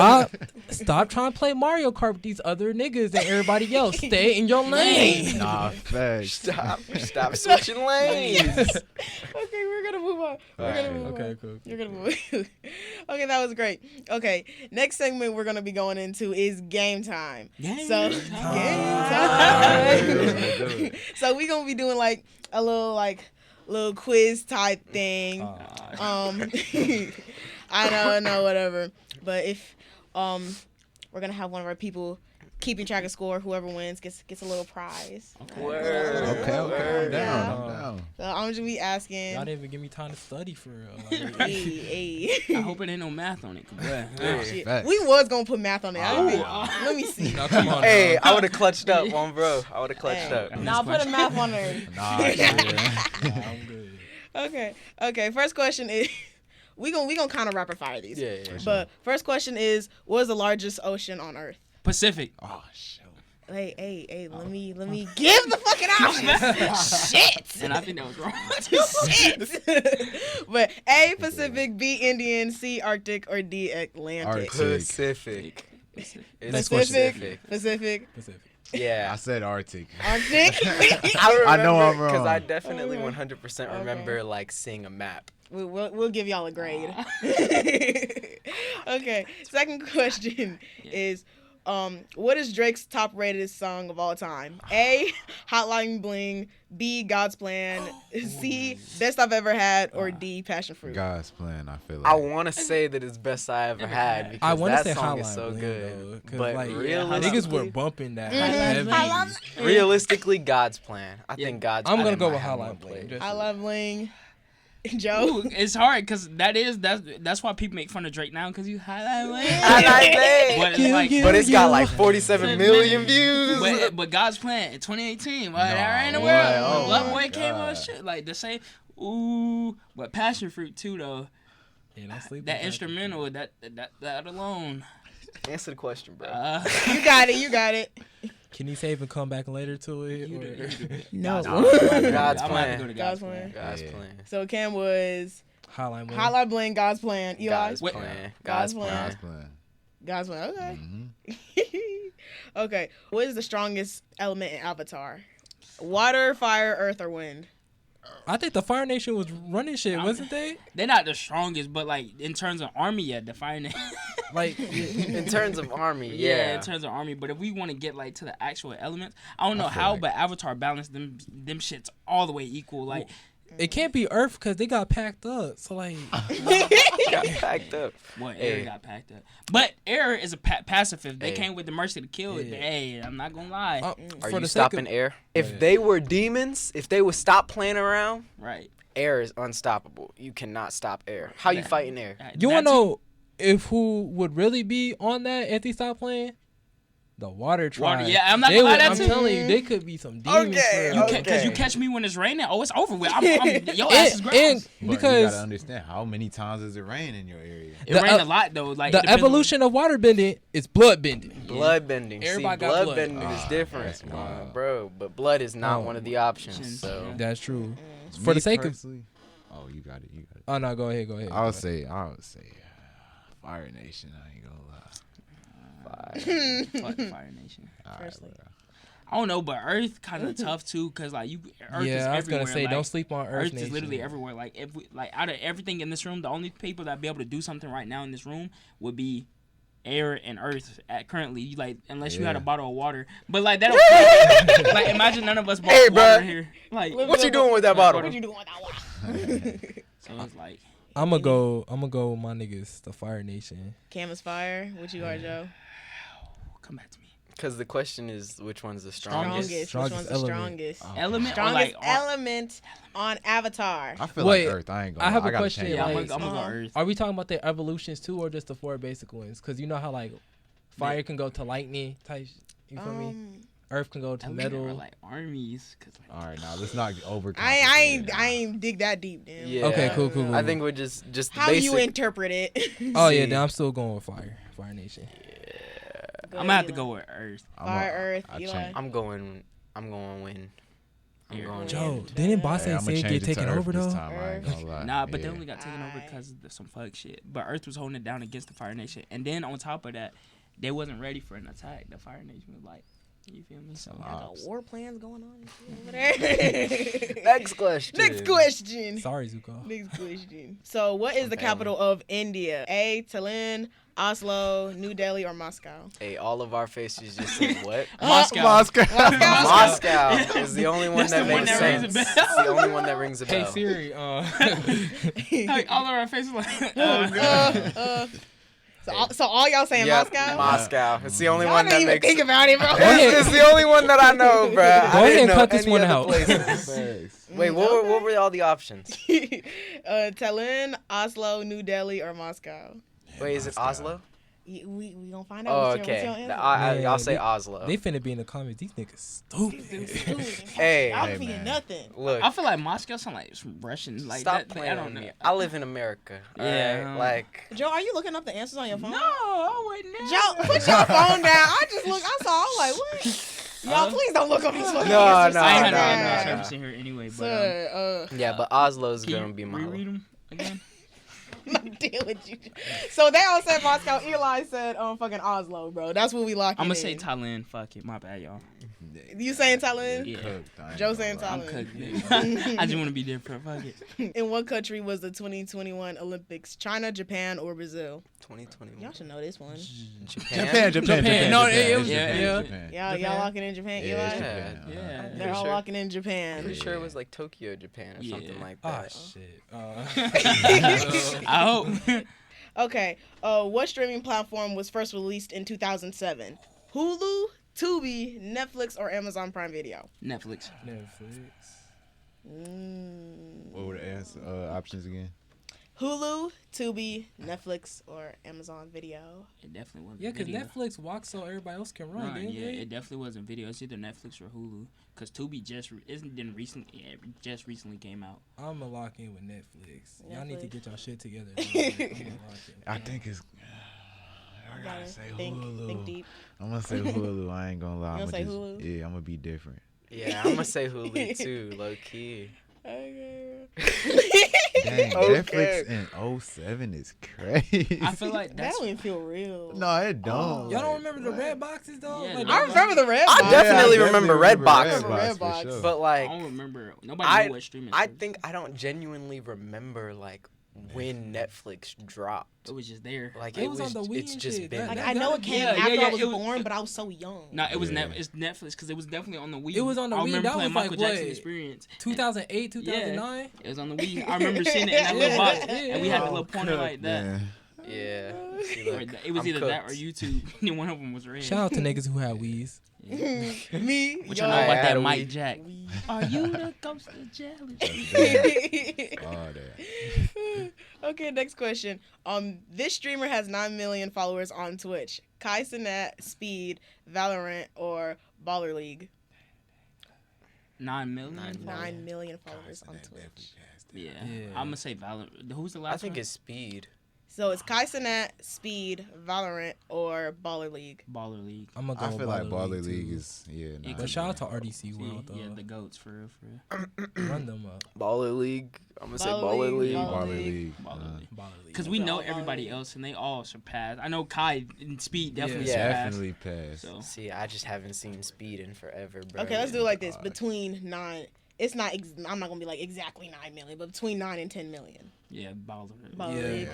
Stop trying to play Mario Kart with these other niggas and everybody else. Stay in your lane. Nah, facts. Stop switching lanes. Okay, we're gonna move on. Okay, cool. You're gonna move. Okay, that was great. Okay, next segment we're gonna be going into is game time. Game time. So we gonna be doing like a little quiz type thing. I know, whatever. But if we're gonna have one of our people keeping track of score. Whoever wins gets a little prize. Word. Okay. I'm down. So I'm just be asking. Y'all didn't even give me time to study for real. Hey. I hope it ain't no math on it. Shit. We was gonna put math on it. Let me see. No, come on. Hey, I would have clutched up, one bro. I would have clutched up. Nah, put a math on there. Nah, I'm good. Okay. First question is, we gonna kind of rapid fire these. Yeah. But first question is, what is the largest ocean on Earth? Pacific. Oh shit. Hey, let me give the fucking options. Shit. And I think that was wrong. Shit. But A, Pacific, B, Indian, C, Arctic, or D, Atlantic. Pacific. Next question. Pacific. Yeah. I said Arctic. Arctic. I know I'm wrong. Because I definitely 100% remember like seeing a map. We'll give y'all a grade. Okay. Second question is, what is Drake's top rated song of all time? A, Hotline Bling, B, God's Plan, C, Best I've Ever Had, or D, Passion Fruit? God's Plan, I feel like. I want to say that it's Best I Ever Had because I want to that say song Hotline is so Bling, good. though, But like, realistically, niggas were bumping that. Heavy. Realistically, God's Plan. I think God's I'm Plan. gonna go with might have more Hotline Bling. plays. Hotline Bling. Joe? Ooh, it's hard because that's why people make fun of Drake now because you highlight. But it's got like 47 million views. But God's Plan in 2018, that ain't the world. Oh Love my Boy came God. on shit like the same. Ooh, but Passion Fruit too though. Yeah, don't sleep That with instrumental, that alone. Answer the question, bro. You got it. Can he save and come back later to it? No. God's I'm gonna have to Plan. go to God's Plan. God's Yeah. Plan. So Cam was Hotline Bling. Hotline Bling, God's Plan. Eli? God's Wait. Plan. God's God's Plan. God's Plan. God's Plan. Okay. Mm-hmm. Okay. What is the strongest element in Avatar? Water, fire, earth, or wind? I think the Fire Nation was running shit, wasn't they? They're not the strongest, but like in terms of army, yeah, defining. Like, In terms of army, Yeah, yeah. in terms of army. But if we want to get like to the actual elements, I don't know feel how, like- but Avatar balanced them shits all the way equal. Like it can't be Earth because they got packed up. So, like, Got packed up. what Hey. air got packed up. But air is a pacifist. They Hey. came with the mercy to kill it. Yeah. Hey, I'm not gonna lie. Are for you the sake stopping of, air? If they were demons, if they would stop playing around, Right. air is unstoppable. You cannot stop air. How you fighting air? you want to know if who would really be on that if they stop playing? The Water Tribe. yeah, I'm not gonna lie, I'm that's it. telling you, they could be some demons. Okay, for real. Because you catch me when it's raining, oh, it's over with. Your ass is gross. and But you because gotta understand how many times does it rain in your area? It the rained ev- a lot though. Like the it depends on- evolution of water bending is blood bending. Blood bending. Everybody See, got blood blood. bending is different, that's wild. bro. But blood is not Oh. one of the options. So That's true. For the sake of. personally, oh, you got it. Oh no, go ahead. I would say Fire Nation. I ain't gonna lie. Fuck Fire Nation. Firstly. I don't know, but Earth kind of tough too, cause like Earth is Yeah, I was everywhere. gonna say like, don't sleep on Earth. Earth is Nation. literally everywhere. Like if we, like out of everything in this room, the only people that be able to do something right now in this room would be air and earth currently. You like unless you had a bottle of water, but like that don't like imagine none of us bought Hey, water bruh. here. Like what you doing with that bottle? What you doing with that water? so it's like I'm gonna go with my niggas, the Fire Nation. Cam is fire. What you got, Joe? come back to me. Because the question is, which one's the strongest? Which Strongest one's the element. strongest? Element or Strongest like element on Avatar. I feel Wait, like Earth. I ain't gonna. I have a gotta question, change yeah, I'm mine. gonna go Earth. Are we talking about the evolutions too, or just the four basic ones? Because you know how like fire can go to lightning type. You feel me? Earth can go to Element or metal. like armies, cause like, All right, now let's not over. I ain't dig that deep, damn. Yeah. Okay, cool. I think we're just the How basic. you interpret it? Oh See. yeah, then I'm still going with Fire Nation. I'm gonna have to go with Earth. Fire, Earth, I Eli. change. I'm going win. I'm going Joe, end. didn't Boss Hey, say I'ma it change get to taken Earth over this though? time, I ain't gonna lie. Nah, but they Yeah. only got taken over because of some fuck shit. But Earth was holding it down against the Fire Nation. And then on top of that, they wasn't ready for an attack. The Fire Nation was like, you feel me? So I got war plans going on over there. Next question. Next question. Sorry, Zuko. Next question. So, what is the capital of India? A. Tallinn, Oslo, New Delhi, or Moscow? Hey, all of our faces just said what? Moscow. Moscow is the only one That's that the one makes that rings a sense. bell. It's the only one that rings a Hey bell. Siri, Like, all of our faces like, So all y'all saying Yep, Moscow? Moscow. It's the only Y'all one didn't that even makes think about it, bro. It's the only one that I know, bro. Go ahead and cut this one out. Wait, what were all the options? Tallinn, Oslo, New Delhi, or Moscow? Wait, is it Oslo? We gonna find out. Oh, What's your okay. answer? I'll say they- Oslo. they finna be in the comments. These niggas stupid. Hey, y'all hey, feeling man. nothing. Look, I feel like Moscow sound like some Russian. Like stop that, playing I don't with know. me. I live in America. Yeah. Alright? Like, Joe, are you looking up the answers on your phone? No, I wouldn't. Joe, put your phone down. I just look. I saw. I'm like, what? Y'all, please don't look up these fucking No, answers. no, I ain't had no, no no, Android no. service in here anyway. But Sir, yeah, but Oslo's can gonna you be my. reread them again? I'm dealing with you. So they all said Moscow. Eli said fucking Oslo, bro. That's what we locking I'm in. gonna say Thailand. Fuck it, my bad, y'all. You saying Tallinn? Yeah. Joe saying I'm Thailand. cooked. Nigga. I just want to be different. Fuck it. In what country was the 2021 Olympics? China, Japan, or Brazil? 2021. Y'all should know this one. Japan. No, Japan. it was yeah. Japan. Y'all locking in Japan, Eli? Yeah, Yeah. Japan. Yeah. They're all sure. locking in Japan. Pretty sure it was like Tokyo, Japan, or Yeah. something like Oh that. shit. I hope. Okay. What streaming platform was first released in 2007? Hulu, Tubi, Netflix, or Amazon Prime Video? Netflix. Netflix. What were the options again? Hulu, Tubi, Netflix, or Amazon Video? It definitely wasn't. Yeah, because video. Netflix walks so everybody else can run. Didn't Yeah, they? it definitely wasn't video. It's either Netflix or Hulu. Cause Tubi just recently came out. I'm gonna lock in with Netflix. Y'all need to Netflix. get y'all shit together. I'm gonna lock in. I think it's. I gotta Gotta say think Hulu. deep. I'm gonna say Hulu. I ain't gonna lie. You I'm gonna say just, Hulu? Yeah, I'm gonna be different. Yeah, I'm gonna say Hulu too, low key. Okay. Dang, Okay. Netflix in 07 is crazy. I feel like That that's. don't even feel real. No, it don't. Y'all don't remember the red boxes though? Yeah, Like, the I remember the red I box. definitely I remember Redbox. Redbox. for sure. But I like, don't remember. Nobody knew what streaming. I service. think I don't genuinely remember like when Netflix dropped. it was just there. Like It was on the Wii it's and just shit. been Like That- I there. know it came Yeah, after yeah, I was it was- born, but I was so young. No, it was Yeah. it's Netflix because it was definitely on the Wii. It was on the I Wii. remember That playing was like Michael Jackson what? Experience. 2008, 2009. It was on the Wii. I remember seeing it in that little box, Yeah. and we had the Oh, little pointer like that. Man. Yeah. See, Or look, it was I'm either that or cooked. YouTube. Neither one of them was red. Shout out to niggas who had Wii's. Me, What yo. y'all know about I had that a Mike Wii. Jack? Are you the ghost of jealousy? All that. Okay, next question. This streamer has 9 million followers on Twitch. Kai Cenat, Speed, Valorant, or Baller League. 9 million. 9 million followers on Twitch. Yeah. Yeah. I'm gonna say Valorant. Who's the last I think one? it's Speed. So it's Kai Cenat, Speed, Valorant, or Baller League. Baller League. I'm gonna go I with feel like Baller Baller League too. is nah, But shout out to RDC World Yeah, though. the goats for real. Run them up. Baller League. I'm gonna say Baller Baller League, League. Baller Baller League. League. Baller League. Baller League. Because we know Baller everybody League. else, and they all surpassed. I know Kai and Speed definitely Yeah. surpassed. Definitely passed. So See, I just haven't seen Speed in forever, bro. Okay, let's do it like this. God. Between 9, it's not, I'm not going to be like exactly 9 million, but between 9 and 10 million. yeah, Baller. Baller Yeah, League.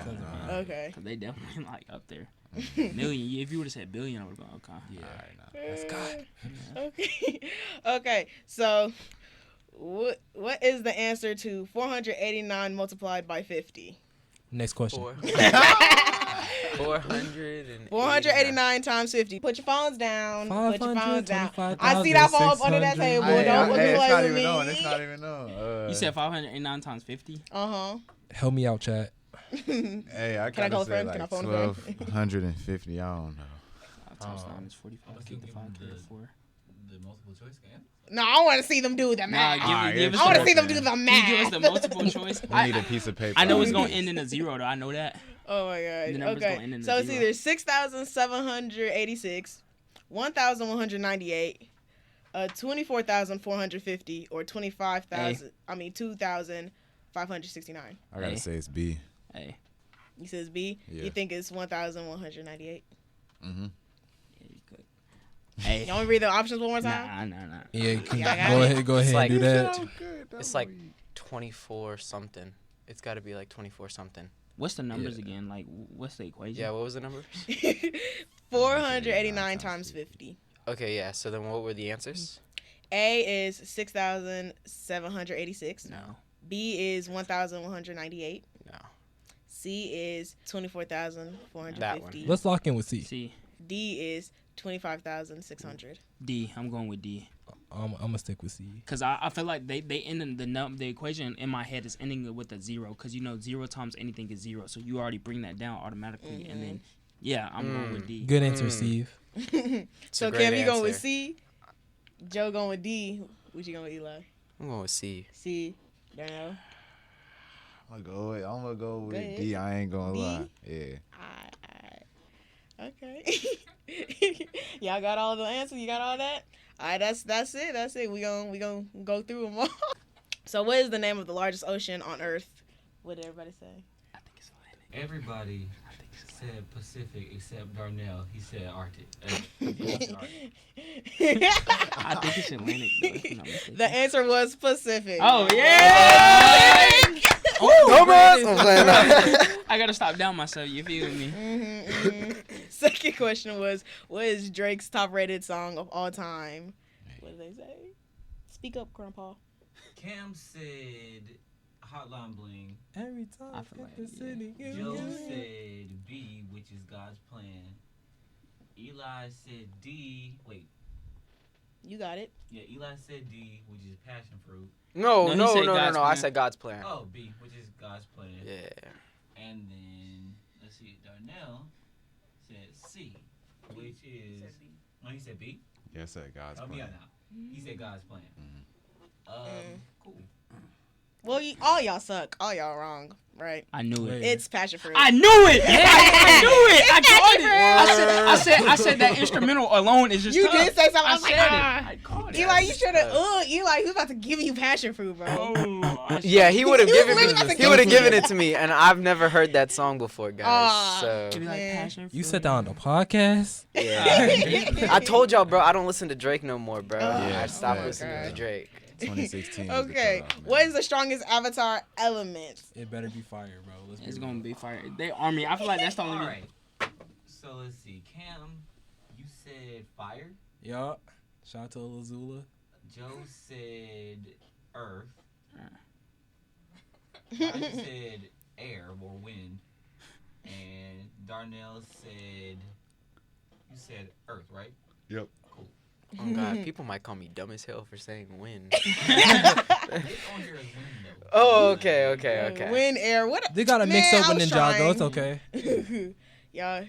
yeah. Okay. Because they definitely like up there. Million. If you would have said billion, I would have gone okay. Yeah. That's God. Okay. Okay. So, what is the answer to 489 multiplied by 50? Next question. 489. 489 times 50. Put your phones down. Put your phones down. 525,600. I see that phone up under that table. Hey, Don't look it's away not with even me. on. It's not even on. You said 509 times 50? Uh-huh. Help me out, chat. Hey, I Can I kind go of say friend? Can I like phone a friend? 1,250. I don't know. 5 times 9 is 45. I'm Keep the still 5 giving for the multiple choice game. No, I want to see them do the Nah, math. give us I want to the- see them do the Can math. you give us the multiple choice? We need a piece of paper. I know it's going to end in a 0, though. I know that. Oh my The god. number's gonna Okay. end in a So it's 0. either 6,786, 1,198, 24,450 or 2,569. I gotta say it's B. Hey. You says B. Yeah. You think it's 1,198? Mm-hmm. Yeah, you could. Hey. You want me to read the options one more time? Nah. Yeah, you can Yeah, I got go it. ahead like- and do that. It's like 24 something. It's got to be like 24 something. What's the numbers again? Like, what's the equation? Yeah, what was the numbers? 489 times 50. Okay, yeah. So then what were the answers? A is 6,786. No. B is 1,198. No. C is 24,450. Let's lock in with C. C. D is 25,600. D. I'm going with D. I'm gonna stick with C. Cause I feel like they ended the equation in my head is ending with a 0. Cause 0 times anything is 0, so you already bring that down automatically, and then I'm going with D. Good answer, Steve. So Cam, you going with C? Joe going with D. What you going with, Eli? I'm going with C. C. Darnell. I'm gonna go with ahead. D. I ain't gonna D? lie. Yeah. Alright. Okay. Y'all got all the answers? You got all that? Alright, that's it. We gonna go through them all. So what is the name of the largest ocean on Earth? What did everybody say? I think it's Atlantic. Everybody said Pacific except Darnell. He said Arctic. I think it's Atlantic, though, if I'm not mistaken. The answer was Pacific. Oh, yeah! I gotta stop down myself, you feel me? Second question was, what is Drake's top rated song of all time? What did they say? Speak up, Grandpa. Cam said Hotline Bling. Every time I feel like, the city. Joe said B, which is God's plan. Eli said D. Wait. You got it. Yeah, Eli said D, which is passion fruit. No. No, he said God's I plan. said God's plan. Oh, B, which is God's plan. Yeah. And then, let's see, Darnell said C, which is... No, he said B? Yeah, I said God's Help me plan. out now. He said God's plan. Cool. Well, all y'all suck. All y'all wrong, right? I knew it. Wait. It's passion fruit. I knew it! I knew it! I caught it! I said that instrumental alone is just You tough. did say something. I was like, said it. ah. I caught it. Eli, you should have. Eli, he was about to give you passion fruit, bro. Oh, Yeah, he would have He was given literally about me. to He would have give given it to me, and I've never heard that song before, guys. Aw. So Give me like Man. passion You fruit. said that on the podcast. yeah, I told y'all, bro. I don't listen to Drake no more, bro. Yeah, I stopped yeah, listening yeah. to Drake. 2016. was the Okay, cutoff, man. what is the strongest Avatar element? It better be fire, bro. Let's be It's real. gonna be fire. They army. I feel like that's the only. All right. So let's see. Cam, you said fire. Yup. Shout out to Lazula. Joe said earth. I said air or wind. And Darnell said... You said earth, right? Yep. Cool. Oh God, people might call me dumb as hell for saying wind. It's on here as wind, though. Oh, okay. Wind, air, what? They got to mix Man, up I with was Ninjago. It's trying. okay. y'all,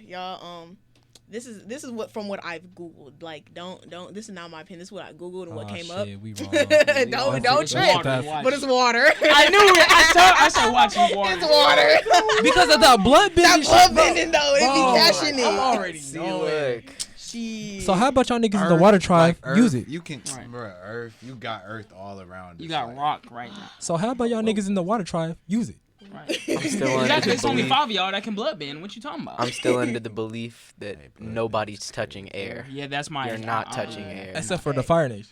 this is what from what I've Googled. Like, don't. This is not my opinion. This is what I Googled and what Aw, came shit, up. we wrong. Don't It's trip. water, But it's water. I knew it. I said watching water. It's water. Because of that blood That bending blood shit, bro. bending though, it Bro, be catching I'm it. already See, knowing. look. She. So how about y'all niggas in the water tribe use it? You can, Right. bro, Earth. You got Earth all around. You us, got like, rock right now. So how about y'all niggas in the water tribe use it? Right. I'm still under Exactly. the It's only belief. 5 of y'all that can blood bend. What you talking about? I'm still under the belief that Hey, blood nobody's touching air. Yeah, that's my. You're not touching air. Except for the Fire Nation.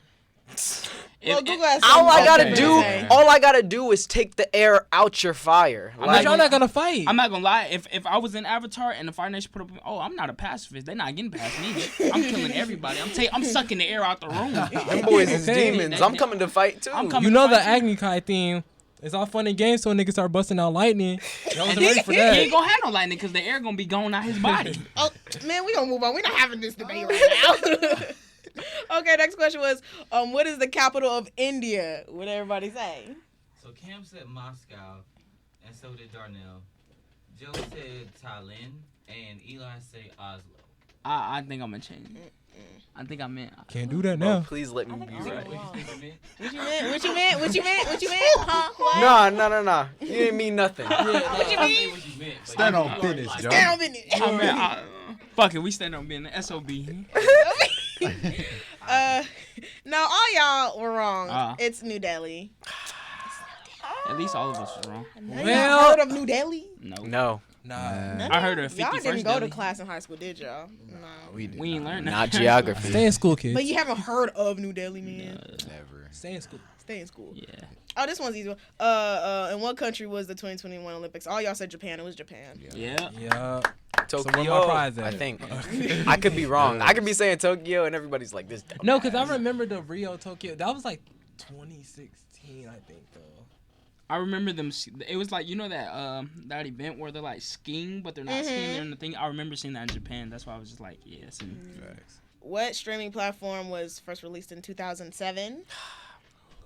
Well, Google has All I something gotta to do, say. all I gotta do is take the air out your fire. I'm But Like, y'all not gonna fight. I'm not gonna lie. If I was in Avatar and the Fire Nation put up, I'm not a pacifist. They're not getting past me. I'm killing everybody. I'm sucking the air out the room. them boys is Okay. demons. I'm coming to fight too. I'm coming. You know to the fight you. Agni Kai theme. It's all fun and games, so niggas start busting out lightning. Y'all wasn't ready for He ain't that. gonna have no lightning because the air gonna be going out his body. Oh man, we gonna move on. We're not having this debate right now. Okay, next question was, what is the capital of India? What did everybody say? So Cam said Moscow, and so did Darnell. Joe said Thailand, and Eli said Oslo. I think I'm gonna change it. I think I meant. Can't do that Bro, now. please let me be I think right. I'm wrong. What you What you meant? Huh? What? Nah. You didn't mean nothing. What you mean? what you meant. but Stand you on know, business, like, Joe. Stand on business. I meant fuck it. We stand on being the SOB. No, all y'all were wrong. It's New Delhi. At least all of us was wrong. Y'all heard of New Delhi? No. Nah. I heard of 51st Y'all didn't go to Delhi. class in high school, did y'all? No. We did. We ain't learned that. Not geography. Stay in school, kids. But you haven't heard of New Delhi, man. Never. Stay in school. Stay in school. Yeah. Oh, this one's easy. In what country was the 2021 Olympics? All y'all said Japan. It was Japan. Yeah. Yeah. Tokyo, So where my prize at? I think. I could be wrong. I could be saying Tokyo, and everybody's like this. No, because I remember the Rio Tokyo. That was like 2016, I think, though. I remember them. It was like, you know that event where they're like skiing, but they're not skiing. They're in the thing. I remember seeing that in Japan. That's why I was just like, yeah. What streaming platform was first released in 2007?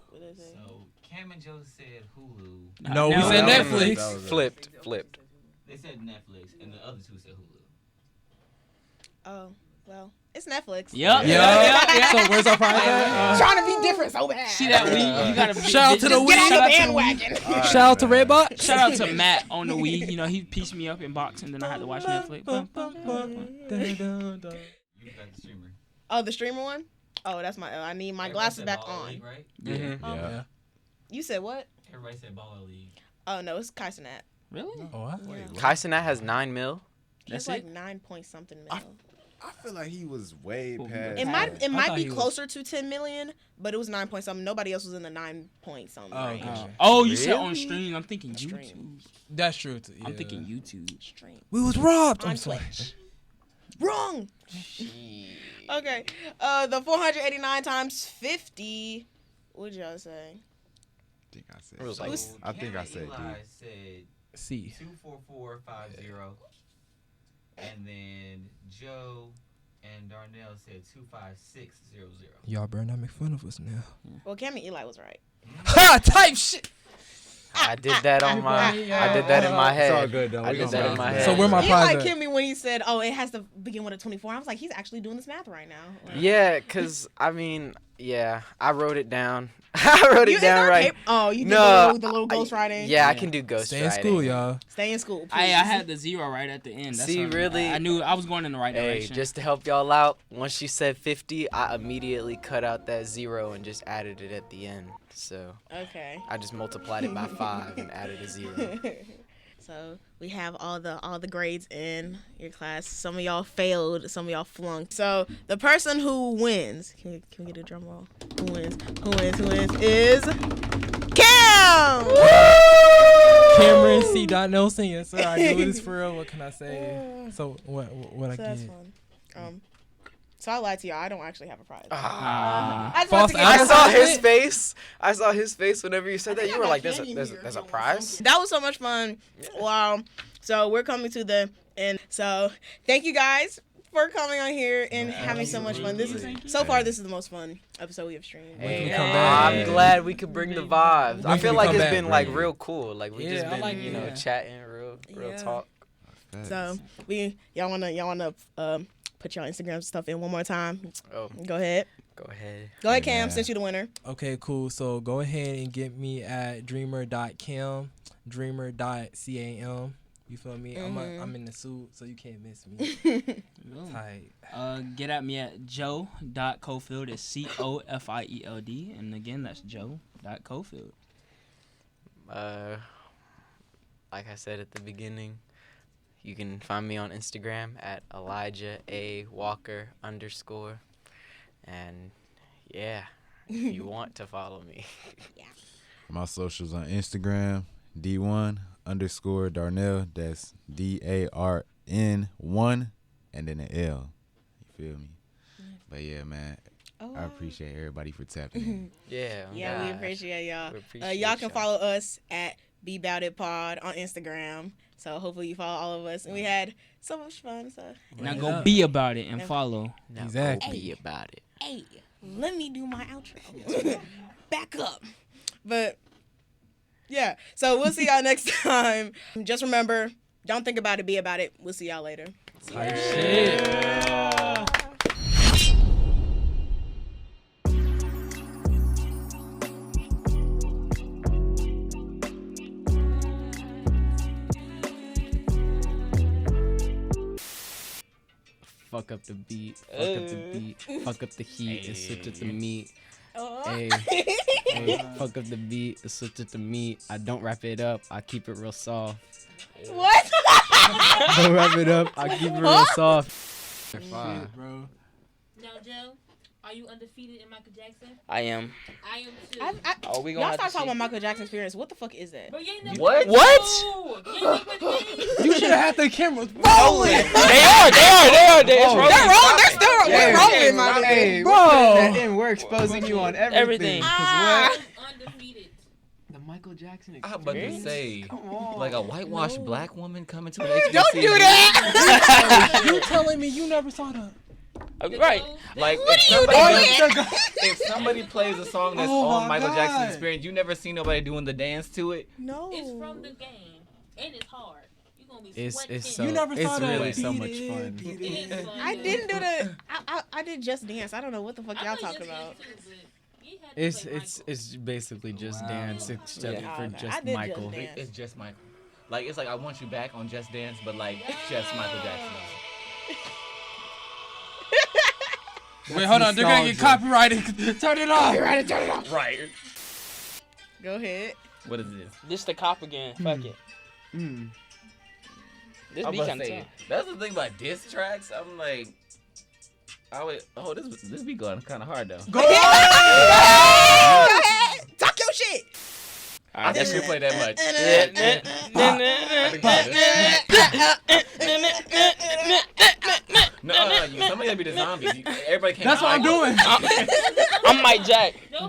What is it? So Cam and Joe said Hulu. No, we said Netflix. Flipped. They said Netflix, and the other two said Hulu. Oh, well, it's Netflix. Yep. Yeah. So where's our prize at? Trying to be different so bad. See that Wii? You gotta Shout out to the Wii. Get on the bandwagon. Shout out to Redbot. Shout out to Matt on the Wii. You know, he pieced me up in boxing, then I had to watch Netflix. You got the streamer. Oh, the streamer one? Oh, that's my. I need my glasses said back Baller on. League, right? Yeah. You said what? Everybody said Baller League. Oh no, it's Kaisenat. Really? Oh, what? Kaisenat has 9 mil. He's That's like 9 point something mil. I feel like he was way past. It might I might thought be he was- closer to 10 million, but it was 9 point something. Nobody else was in the 9 point something Oh, range. okay. Oh, you said on Really? stream. I'm thinking Stream. YouTube. That's true. Too. I'm Yeah. thinking YouTube. Stream. We was robbed. On I'm sorry. Twitch. Wrong. Okay. The 489 times 50. What'd y'all say? I think I said. It was like- so. I think I said D. Eli said C. 24450, and then Joe and Darnell said 25600. Y'all better not make fun of us now. Well, Cam and Eli was right. Ha! Type shit. I did that on my. I did that in my head. It's all good though. I We did gonna that in my bounce head. back. So where my Eli prize at? killed me when he said, "Oh, it has to begin with a 24." I was like, he's actually doing this math right now. Like, Yeah, cause I mean, yeah, I wrote it down. I wrote You it down right. Oh, you did No, the little ghost writing. Yeah, I can do ghost Stay in writing. school, y'all. Stay in school. I Please. had the 0 right at the end. That's See, what really? I knew I was going in the right Hey, direction. just to help y'all out, once she said 50, I immediately cut out that 0 and just added it at the end. So Okay. I just multiplied it by 5 and added a 0. So we have all the grades in your class. Some of y'all failed, some of y'all flunked. So the person who wins, can we get a drum roll? Who wins is Cam. Cameron C. Darnell Senior. Sir, I do this for real. What can I say? So what I So that's get? fun. So I lied to y'all. I don't actually have a prize. Ah. I just wanted False to get I advertisement. saw that his face. I saw his face whenever you said that. You were like, "There's a prize." That was so much fun. Wow. So we're coming to the end. So thank you guys for coming on here and having so much fun. This is so far this is the most fun episode we have streamed. When can we Hey, come back? I'm glad we could bring the vibes. When I can feel we like come it's back, been bro? like real cool. Like we Yeah, just I been, like you know, it. chatting, real Yeah. talk. So y'all wanna put y'all Instagram stuff in one more time. Oh, Go ahead. go ahead. Go ahead, Cam, Yeah. since you're the winner. Okay, cool. So go ahead and get me at dreamer.cam, dreamer.cam. You feel me? I'm in the suit, so you can't miss me. Tight. Get at me at joe.cofield. It's COFIELD. And again, that's joe.cofield. Like I said at the beginning, you can find me on Instagram at Elijah A Walker _ and yeah, if you want to follow me. My socials on Instagram, D1_Darnell. That's DARN1 and then an L. You feel me? But yeah, man, I appreciate everybody for tapping in. Yeah. Yeah, we gosh. appreciate y'all. We appreciate Y'all can y'all. follow us at BeBoutItPod on Instagram. So hopefully you follow all of us. And we had so much fun. So Now Right go up. be about it and follow. Now Exactly. go be about it. hey, let me do my outro. Back up. But yeah, so we'll see y'all next time. Just remember, don't think about it, be about it. We'll see y'all later. Tight shit. fuck up the beat, fuck up the beat, fuck up the heat, and switch it to meat. Hey, fuck up the beat, and switch it to meat. I don't wrap it up, I keep it real soft. What? Don't wrap it up, I keep it real soft. Shit, bro. Now, Joe, are you undefeated in Michael Jackson? I am. I am too. Oh, we Y'all gonna start talking about Michael Jackson experience. What the fuck is that? But you ain't never What? What? You ain't never been- You should have had the cameras rolling. They are. They're rolling. They're still we're rolling, my nigga. Hey, Bro. and we're exposing you on everything. Everything. I'm undefeated. The Michael Jackson I'm about to experience? say, Come on. like a whitewashed black woman coming to an HBCU. Don't do that. You telling me you never saw the? Right. Like What if are you somebody, doing? if somebody plays a song that's Oh on my Michael God. Jackson's Experience, you never seen nobody doing the dance to it. No. It's from the game, and it's hard. You gonna be It's sweating. so You never saw it's the really so beat much it, fun. beat It it. is fun, I though. didn't do the. I did Just Dance. I don't know what the fuck I y'all know talking Just about. Dance too, but you had to It's play it's Michael. it's basically just Wow. dance except Yeah. for Okay. I just did Michael. Just Dance. It's just Michael. Like it's like I Want You Back on Just Dance, but like it's just Michael Jackson. Wait, hold on. They're gonna get copyrighted. Turn it off. Right. Go ahead. What is this? This the cop again. Fuck it. This I'm beat about to kind of say, tough. that's the thing about diss tracks. I'm like, this be going kind of hard though. Go ahead. Talk your shit. I think we play that much. No, somebody gotta be the zombies. Everybody can't. That's what I'm doing. I'm Mike Jack.